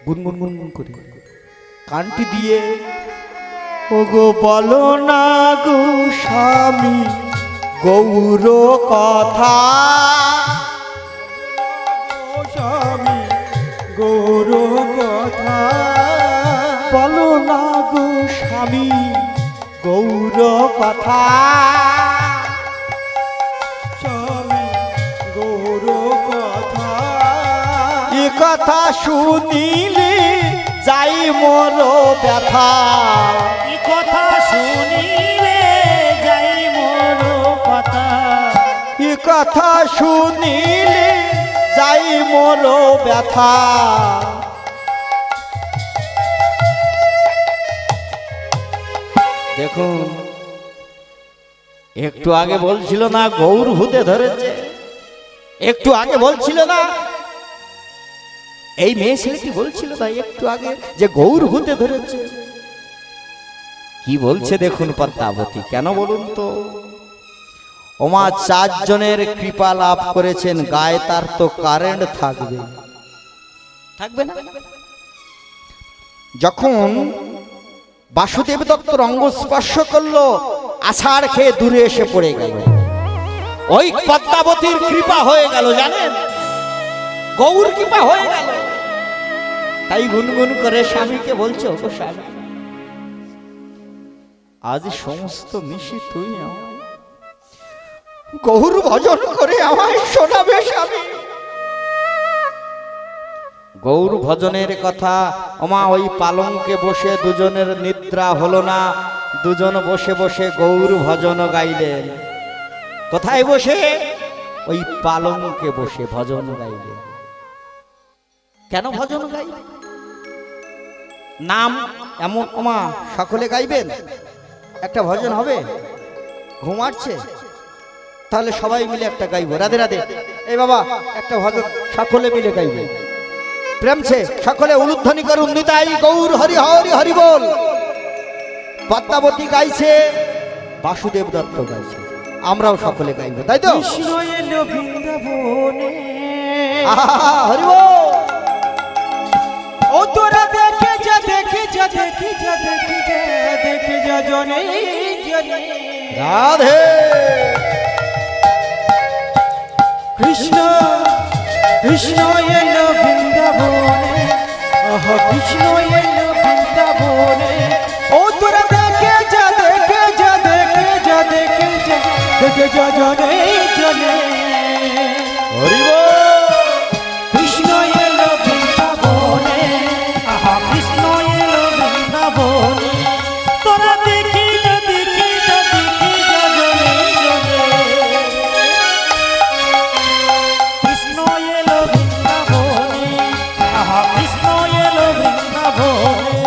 গুনগুন গুনগুন করে কানটি দিয়ে, ওগো বলো না গো স্বামী গৌর কথা, স্বামী গৌর কথা, বলো না গো স্বামী গৌর কথা, স্বামী গৌর কথা, এ কথা শুনিলে যাই মোর ব্যথা, এই কথা শুনিলে যাই মোর কথা, এ কথা শুনিলে যাই মোর ব্যথা। দেখুন একটু আগে বলছিল না গৌর ভূতে ধরেছে, একটু আগে বলছিল না এই মেয়ে ছেলেটি বলছিল না একটু আগে যে গৌর ভূতে ধরেছে। কি বলছে দেখুন পদ্মাবতী, কেন বলুন তো? ওমা 4 জনের কৃপা লাভ করেছেন, গায়ে তার তো কারেন্ট থাকবে, থাকবে না? যখন বাসুদেব দত্তর অঙ্গ স্পর্শ করলো, আষাঢ় খেয়ে দূরে এসে পড়ে গেল। ওই পদ্মাবতীর কৃপা হয়ে গেল, জানেন, গৌর কৃপা হয়ে গেল। তাই গুনগুন করে স্বামীকে বলছে, ও স্বামী, আজ সমস্ত নিশি তুই গৌর ভজন করে আমায় শোনাবে স্বামী। গৌর ভজনের কথা। ওমা ওই পালঙ্কে বসে দুজনের নিদ্রা হলো না, দুজন বসে বসে গৌর ভজন গাইলেন। কোথায় বসে? ওই পালঙ্কে বসে ভজন গাইলেন। কেন ভজন গাইলেন? নাম এমন, ওমা সকলে গাইবেন, একটা ভজন হবে, ঘুমাচ্ছে, তাহলে সবাই মিলে একটা গাইবো, রাধে রাধে। এই বাবা একটা ভজন সকলে মিলে গাইবে, প্রেমছে সকলে উলুধ্বনি করুন, নিতাই গৌর হরি হরি হরি বল। পদ্মাবতী গাইছে, বাসুদেব দত্ত গাইছে, আমরাও সকলে গাইবো, তাই তো? কৃষ্ণ এলো বৃন্দাবনে, হরি বল। ও তোরা দেখে যা, দেখে যা, দেখে যা, দেখে যা, দেখে যা জনে জনে। রাধে কৃষ্ণ কৃষ্ণ এলো বৃন্দাবনে, কৃষ্ণ এলো বৃন্দাবনে। ও তোরা দেখে যা, দেখে যা, দেখে যা, দেখে যা, দেখে যা জনে জনে। হরি বল। কৃষ্ণ এলো বৃন্দাবনে, কৃষ্ণ এলো বৃন্দাবনে, তোরা দেখি যা, দেখি যা, দেখি যা জনে জনে। কৃষ্ণ এলো বৃন্দাবনে, কৃষ্ণ এলো বৃন্দাবনে।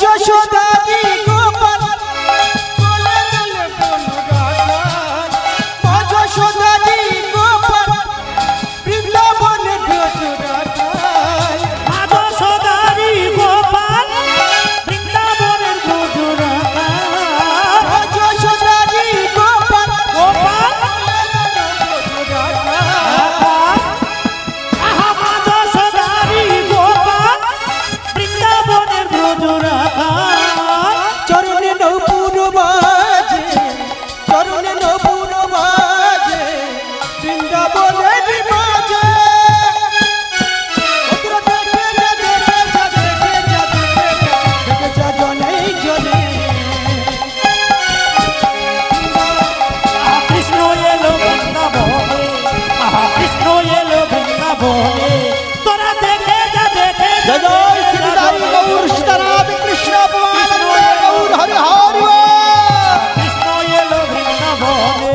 যশোদাদি গোপাল কোলে কোলে বনগান। যশোদাদি গোপাল বৃন্দাবনে ব্রজরাখাল। মাধব সদারি গোপাল বৃন্দাবনের ব্রজরাখাল। যশোদাদি গোপাল গোপাল ব্রজরাখাল। মাধব সদারি গোপাল বৃন্দাবনের ব্রজরাখাল। চরণে নপুর বাজে, চরণে নপুর বাজে, বৃন্দাবনের মাঝে। ওরা দেখে যা, দেখে যা, দেখে যা, দেখে যা, দেখে যা জনে জনে। কৃষ্ণ এলো বৃন্দাবনে, কৃষ্ণ এলো বৃন্দাবনে, তোরা দেখে যা, দেখে যা, জয় জয় শ্রী নিতাই গৌর সীতারাম কৃষ্ণ পরমানন্দে গৌর হরি হরি বল। কৃষ্ণ এলো বৃন্দাবনে।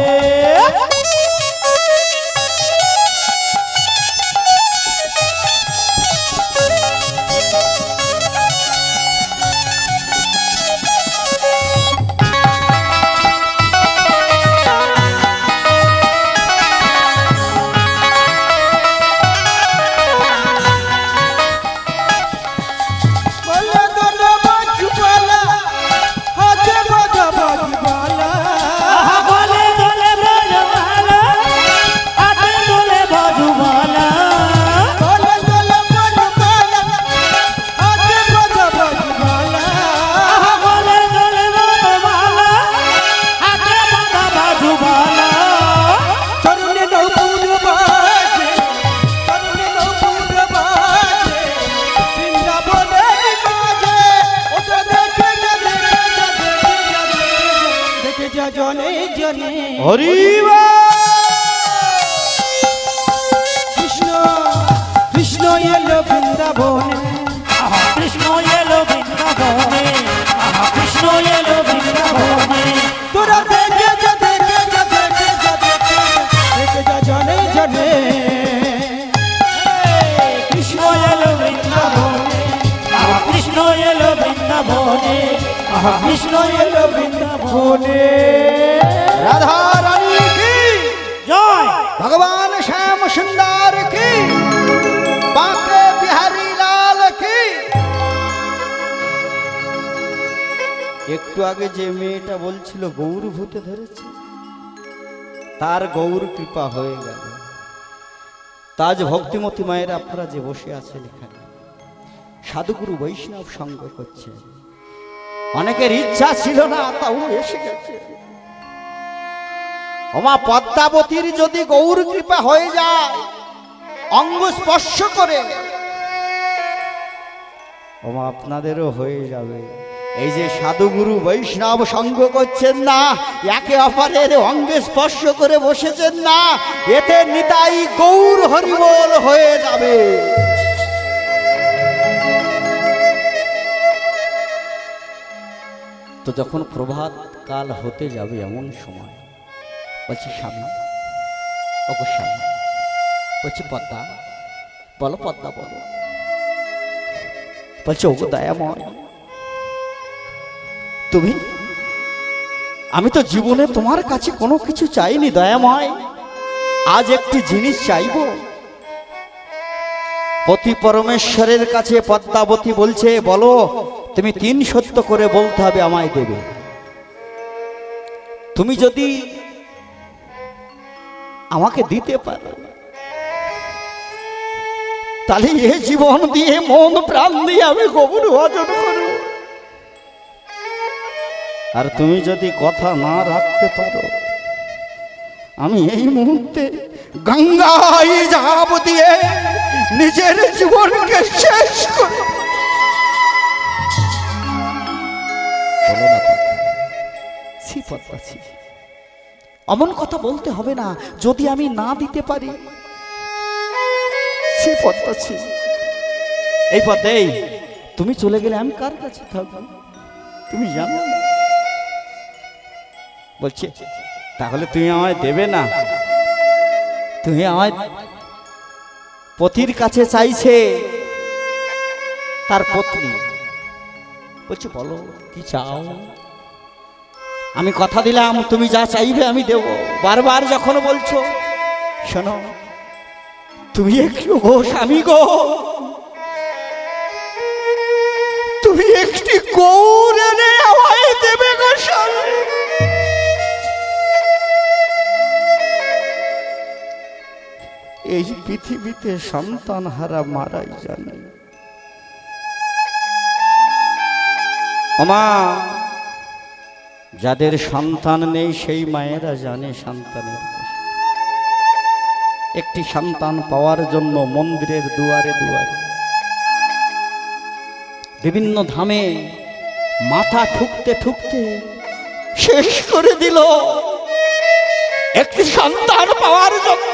বলে দোলে বাজুবালা, হাতে বাজা বাজুবালা। বলে দোলে ব্রজমালা, হাতে দোলে বাজুমালা। বলে দোলে বাজুবালা, হাতে বাজা বাজুবালা। বলে দোলে ব্রজমালা, হাতে বাঁধা বাজুমালা। চরণে নপুর বাজে, চরণে নপুর বাজে, বৃন্দাবনের মাঝে। ওটা দেখে যা, দেখে যা, দেখে যা, দেখে যা জনে জনে। হরি বল। কৃষ্ণ এলো বৃন্দাবনে আহা কৃষ্ণ এলো বৃন্দাবনে, আহা কৃষ্ণ এলো বৃন্দাবনে। তোরা দেখে যা দেখে যা দেখে যা দেখে যা জনে জনে কৃষ্ণ এলো বৃন্দাবনে, আহা কৃষ্ণ এলো বৃন্দাবনে, আহা কৃষ্ণ এলো বৃন্দাবনে। রাধা রানী কি জয়। ভগবান শ্যাম সুন্দর কি বাঁকে বিহারী লাল কি। একটু আগে যে মেয়েটা বলছিল গৌর ভূতে ধরেছে, তার গৌর কৃপা হয়ে গেল। তাজ ভক্তিমতী মায়ের আপনারা যে বসে আছেন এখানে, সাধুগুরু বৈষ্ণব সঙ্গ করছে। অনেকের ইচ্ছা ছিল না, তাও এসে গেছে। ওমা পদ্মাবতীর যদি গৌর কৃপা হয়ে যায় অঙ্গ স্পর্শ করে, ওমা আপনাদেরও হয়ে যাবে। এই যে সাধুগুরু বৈষ্ণব সঙ্গ করছেন না, একে অপরের অঙ্গে স্পর্শ করে বসেছেন না, এতে নিতাই গৌর হরিবোল হয়ে যাবে। তো যখন প্রভাত কাল হতে যাবে এমন সময় বলছি স্বামী, ওগো স্বামী, বলছি পদ্মা বলো, পদ্মা বলো। বলছে ওগো দয়াময়, তুমি, আমি তো জীবনে তোমার কাছে কোনো কিছু চাইনি দয়াময়, আজ একটি জিনিস চাইব। পতি পরমেশ্বরের কাছে পদ্মাবতী বলছে বলো, তুমি 3 সত্য করে বলতে হবে আমায় দেবে। তুমি যদি আমাকে দিতে পারো তাহলে এ জীবন দিয়ে মন প্রাণ দিয়ে আমি গৌর ভজন করব। আর তুমি যদি কথা না রাখতে পারো, আমি এই মুহূর্তে গঙ্গায় ঝাঁপ দিয়ে নিজের জীবনকে শেষ করে। বলো না পদ্মা, অমন কথা বলতে হবে না। যদি আমি না দিতে পারি, সে পদ্মা এই পদ্মা, তুমি চলে গেলে আমি কার কাছে থাকবো তুমি জানো না। বলছে তাহলে তুমি আমায় দেবে না? তুমি আমায়, পতির কাছে চাইছে তার পত্নী। বলছে বলো কি চাও? আমি কথা দিলাম তুমি যা চাইবে আমি দেব। বারবার যখন বলছো, শোনো তুমি একটু গো স্বামী গো, তুমি একটি গৌর এনে আমায় দেবে গো স্বামী। এই পৃথিবীতে সন্তান হারা মারাই জানে। ওমা, যাদের সন্তান নেই সেই মায়েরা জানে সন্তানের কষ্ট। একটি সন্তান পাওয়ার জন্য মন্দিরের দুয়ারে দুয়ারে, বিভিন্ন ধামে মাথা ঠুকতে ঠুকতে শেষ করে দিল একটি সন্তান পাওয়ার জন্য।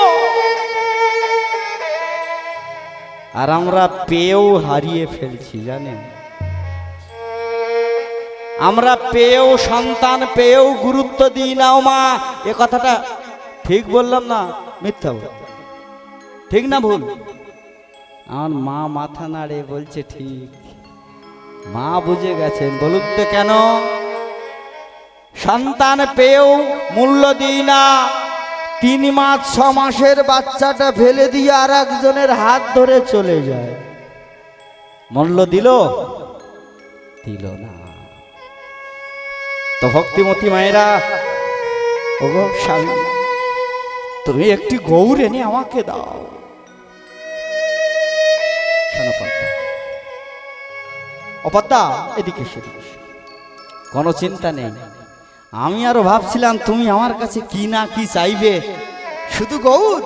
আর আমরা পেয়েও হারিয়ে ফেলছি জানেন। আমরা পেয়েও, সন্তান পেয়েও গুরুত্ব দিই না। মা, এ কথাটা ঠিক বললাম না মিথ্যা? ঠিক না ভুল? আমার মা মাথা নাড়ে বলছে ঠিক। মা বুঝে গেছেন। বলুন তো কেন? সন্তান পেয়েও মূল্য দিই না। 3 মাস 6 মাসের বাচ্চাটা ফেলে দিয়ে আর একজনের হাত ধরে চলে যায়। মূল্য দিল? দিল না। তো ভক্তিমতী মায়েরা, ওগো স্বামী, তুমি একটি গৌর এনে আমাকে দাও। শোনো পদ্মা, ও পদ্মা, এদিকে সেদিকে কোনো চিন্তা নেই। আমি আরো ভাবছিলাম তুমি আমার কাছে কি না কি চাইবে। শুধু গৌর?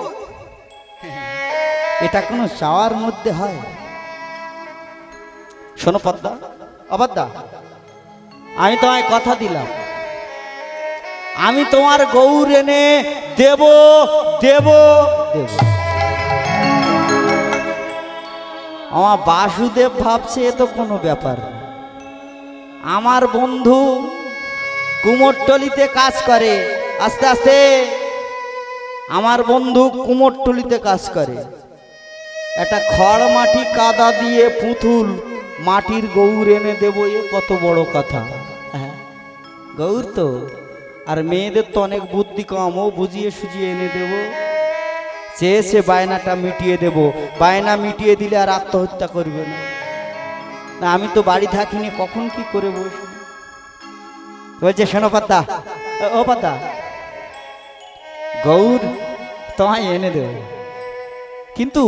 এটা কোনো চাওয়ার মধ্যে হয়? শোনো পদ্মা, অপদ্মা, আমি তোমায় কথা দিলাম, আমি তোমার গৌর এনে দেব দেব দেব। আমার বাসুদেব ভাবছে এ তো কোনো ব্যাপার না। আমার বন্ধু কুমোরটলিতে কাজ করে, আস্তে আস্তে আমার বন্ধু কুমোরটলিতে কাজ করে। একটা খড় মাটি কাদা দিয়ে পুতুল মাটির গৌর এনে দেবো, এ কত বড় কথা। হ্যাঁ গৌর তো, আর মেয়েদের তো অনেক বুদ্ধি কম, ও বুঝিয়ে সুজিয়ে এনে দেবো, চেয়েছে বায়নাটা মিটিয়ে দেব। বায়না মিটিয়ে দিলে আর আত্মহত্যা করবে না। না আমি তো বাড়ি থাকিনি, কখন কি করে বসে বলছে শোনো পাতা, ও পাতা, গৌর তোমায় এনে দেব। কিন্তু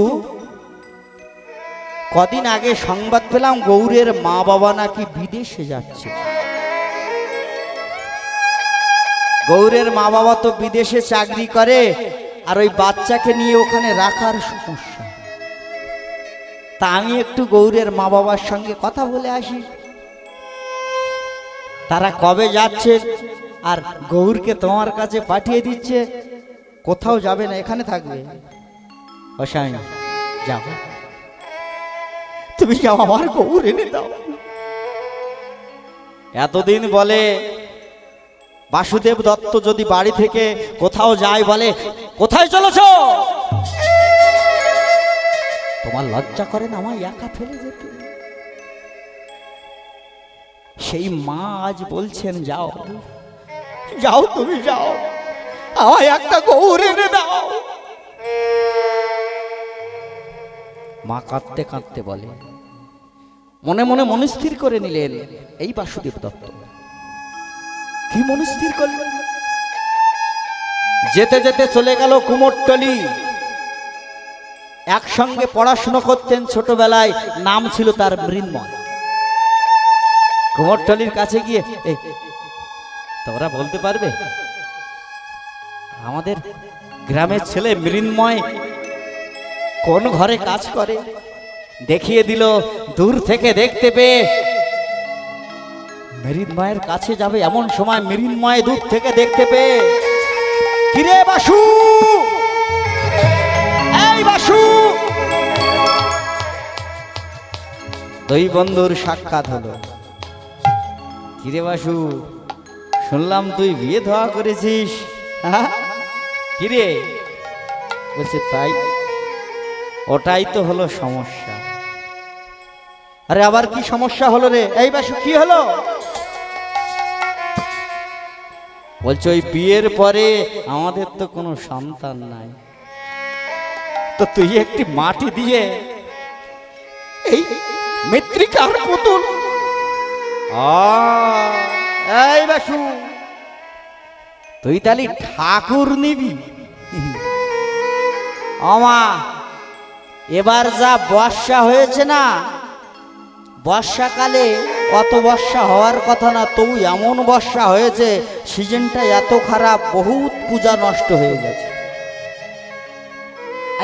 কদিন আগে সংবাদ পেলাম গৌরের মা বাবা নাকি বিদেশে যাচ্ছে। গৌরের মা বাবা তো বিদেশে চাকরি করে, আর ওই বাচ্চাকে নিয়ে ওখানে রাখার সমস্যা। তা আমি একটু গৌরের মা বাবার সঙ্গে কথা বলে আসি, তারা কবে যাচ্ছে, আর গৌরকে তোমার কাছে পাঠিয়ে দিচ্ছে। কোথাও যাবে না, এখানে থাকবে। অসাই যাও, তুমি যাও, আমার গৌর এনে দাও। এতদিন বলে বাসুদেব দত্ত যদি বাড়ি থেকে কোথাও যায়, বলে কোথায় চলেছ? তোমার লজ্জা করে না আমায় একা ফেলে যেতে? সেই মা আজ বলছেন যাও, যাও, তুমি যাও, আমায় একটা গৌর এনে দাও। মা কাঁদতে কাঁদতে বলে, মনে মনে মনস্থির করে নিলেন এই বাসুদেব দত্ত। কি মনস্থির করলেন? যেতে যেতে চলে গেল কুমোরটলি। একসঙ্গে পড়াশোনা করতেন ছোটবেলায়, নাম ছিল তার মৃন্ময়। কুমোরটলির কাছে গিয়ে, তোমরা বলতে পারবে আমাদের গ্রামের ছেলে মৃন্ময় কোন ঘরে কাজ করে? দেখিয়ে দিল। দূর থেকে দেখতে পেয়ে মৃন্ময়ের কাছে যাবে, এমন সময় মৃন্ময় দূর থেকে দেখতে পেয়ে, কিরে বাসু, এই বাসু। দুই বন্ধুর সাক্ষাৎ হলো। কিরে বাসু, শুনলাম তুই বিয়ে ধোয়া করেছিস। হ্যাঁ কিরে? বলছে তাই। ওটাই তো হলো সমস্যা। আরে আবার কি সমস্যা হলো রে? এই বাসু কি হলো? বলছে ওই বিয়ের পরে আমাদের তো কোনো সন্তান নাই, তো তুই একটি মাটি দিয়ে এই মৃত্তিকার পুতুল। এই বাসু, তুই তাহলে ঠাকুর নিবি? আমা এবার যা বর্ষা হয়েছে না, বর্ষাকালে অত বর্ষা হওয়ার কথা না, তবু এমন বর্ষা হয়েছে, সিজনটা এত খারাপ, বহুত পূজা নষ্ট হয়ে গেছে।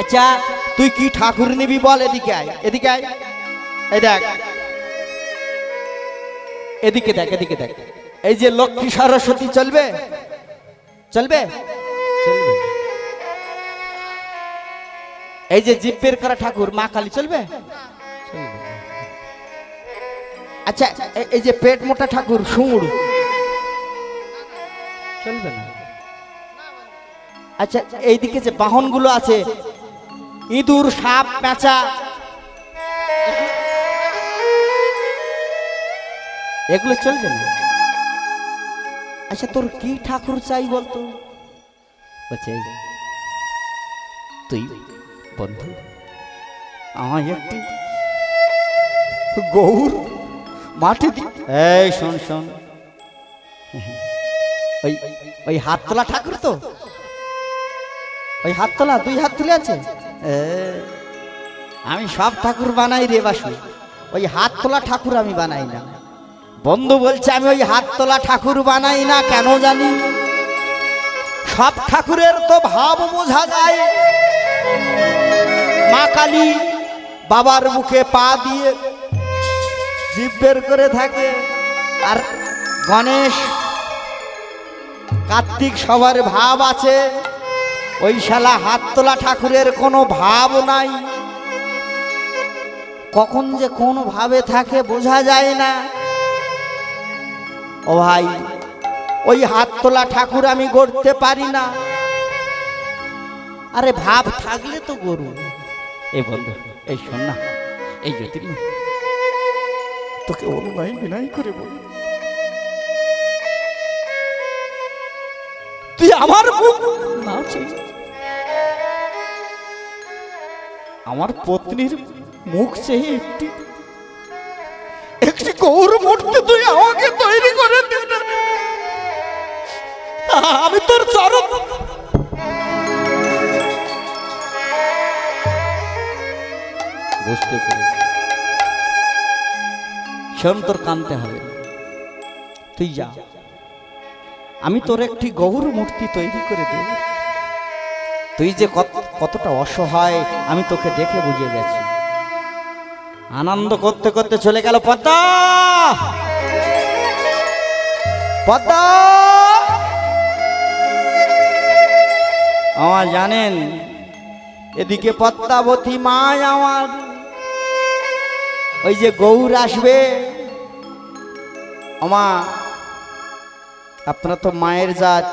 আচ্ছা তুই কি ঠাকুর নিবি বল? এদিকে আয়, এদিকে আয়, এই দেখ, এদিকে দেখ, এদিকে দেখ। এই যে লক্ষ্মী সরস্বতী চলবে, চলবে, চলবে। এই যে জিব্বের করা ঠাকুর মা কালী চলবে, চলবে। আচ্ছা এই যে পেট মোটা ঠাকুর সুর চলবে না? আচ্ছা এইদিকে যে বাহনগুলো আছে, ইঁদুর, সাপ, পেঁচা, এগুলো চলবে না? আচ্ছা তোর কি ঠাকুর চাই বলতো? বলছে তুই বন্ধু আমার একটি গৌর মাটি দি। এই শোন শোন, ওই ওই হাত তোলা ঠাকুর তো, ওই হাত তোলা, দুই হাত তুলে আছে। আমি সব ঠাকুর বানাই রে বাসু, ওই হাত তোলা ঠাকুর আমি বানাই না। বন্ধু বলছে আমি ওই হাত তোলা ঠাকুর বানাই না, কেন জানি? সব ঠাকুরের তো ভাব বোঝা যায়। মা কালী বাবার মুখে পা দিয়ে জিভ বের করে থাকে, আর গণেশ, কার্তিক সবার ভাব আছে। ওই শালা হাত তোলা ঠাকুরের কোনো ভাব নাই। কখন যে কোন ভাবে থাকে বোঝা যায় না। ও ভাই, ওই হাত তোলা ঠাকুর আমি গড়তে পারি না। আরে ভাব থাকলে তো গরু। এই বন্ধু, এই শোন না, এই জ্যোতির্ম তোকে অনুনয় বিনয় করে বল, তুই আমার মুখ না চেয়ে আমার পত্নীর মুখ চেয়ে একটি গৌর মূর্তি তুই আমাকে তৈরি করে দে না। আমি তোর চরণ বুঝতে পেরেছি। শোন, তোর কানতে হবে, তুই যা, আমি তোর একটি গৌর মূর্তি তৈরি করে দেব। তুই যে কতটা অসহায় আমি তোকে দেখে বুঝে গেছি। আনন্দ করতে করতে চলে গেল পদ্মা। পদ্মা আমার জানেন, এদিকে পদ্মাবতী মা আমার, ওই যে গৌর আসবে। আমা, আপনারা তো মায়ের জাত,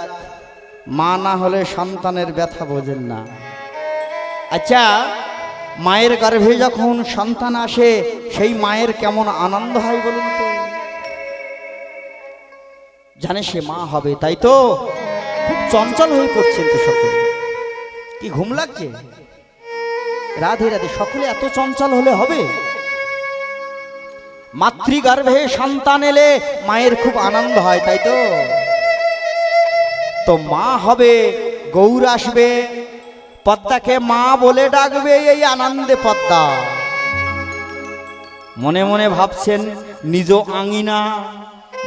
মা না হলে সন্তানের ব্যথা বোঝেন না। আচ্ছা, মায়ের গর্ভে যখন সন্তান আসে সেই মায়ের কেমন আনন্দ হয় বলুন তো? জানে সে মা হবে, তাই তো খুব চঞ্চল হয়ে পড়ছেন তো সকলে। কি ঘুম লাগছে? রাধে রাধে। সকলে এত চঞ্চল হলে হবে? মাতৃগর্ভে সন্তান এলে মায়ের খুব আনন্দ হয়, তাই তো? তো মা হবে, গৌর আসবে, পদ্মাকে মা বলে ডাকবে, এই আনন্দে পদ্মা। মনে মনে ভাবছেন নিজ আঙিনা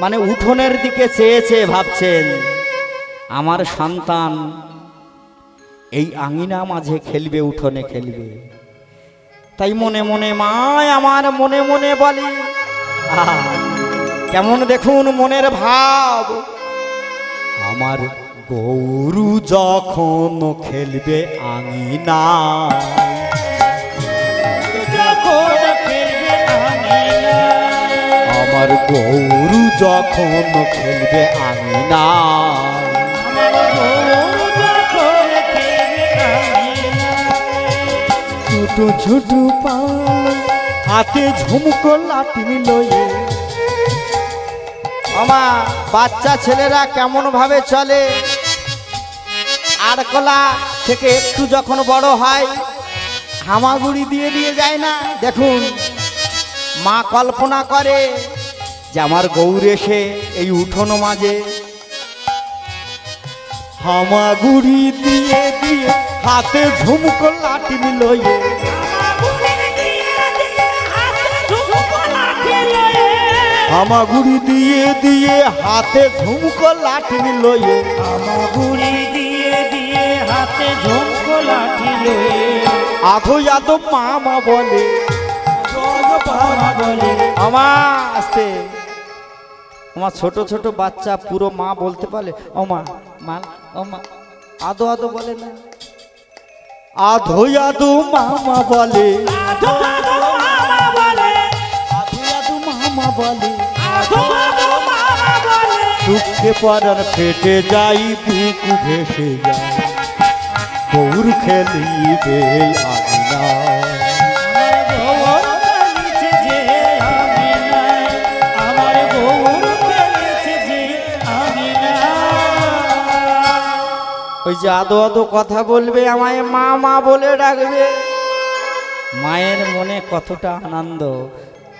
মানে উঠোনের দিকে চেয়েছে, ভাবছেন আমার সন্তান এই আঙিনা মাঝে খেলবে, উঠোনে খেলবে। তাই মনে মনে মা আমার মনে মনে বলে, কেমন দেখুন মনের ভাব, আমার গরু যখন খেলবে আঙিনা, আমার গরু যখন খেলবে আঙিনা, ছোট ছোট পা হাতে ঝুমকো লাঠি লয়ে। আমার বাচ্চা ছেলেরা কেমন ভাবে চলে, আড়কলা থেকে একটু যখন বড় হয় হামাগুড়ি দিয়ে দিয়ে যায় না। দেখুন, মা কল্পনা করে যে আমার গৌর এসে এই উঠোনো মাঝে হামাগুড়ি দিয়ে দিয়ে হাতে ঝুমকো লাঠি লয়ে, হামাগুড়ি দিয়ে দিয়ে হাতে ঝুমকো লাঠি লয়ে, হামাগুড়ি দিয়ে দিয়ে হাতে ঝুমকো লাঠি লয়ে। আধো আধো মামা বলে, মামা বলে। আমার আসতে, আমার ছোট ছোট বাচ্চা পুরো মা বলতে পারে। ও মা, মা, ও মা, আদো আদো বলে না, আধো আধো মামা বলে, আধো আধো মামা বলে, আধো আধো মামা বলে, আধো আধো মামা বলে। দুঃখে পরার ফেটে যাই, বুক ভেসে যায়, গৌর খেলিবে আঙিনা। আমার গৌর খেলেছে যে আঙিনা, আমার গৌর খেলেছে যে আঙিনা। ওই যে আদো আদো কথা বলবে, আমায় মা মা বলে ডাকবে, মায়ের মনে কতটা আনন্দ।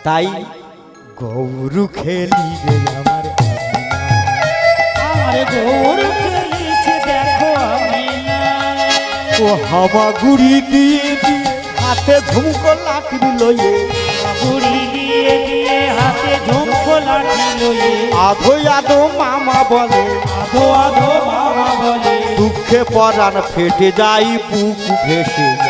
তাই গৌরু খেলিবে আমার আঙিনা, আমার গৌর খেলেছে দেখো আঙিনা। ও হামাগুড়ি দিয়ে দিয়ে হাতে ঝুমকো লাঠি লয়ে, গুড়ি দিয়ে দিয়ে হাতে ঝুমকো লাঠি লয়ে। আধো আধো মামা বলে, আধো আধো মামা বলে, দুঃখে পরাণ ফেটে যাই, বুক ভেসে যায়,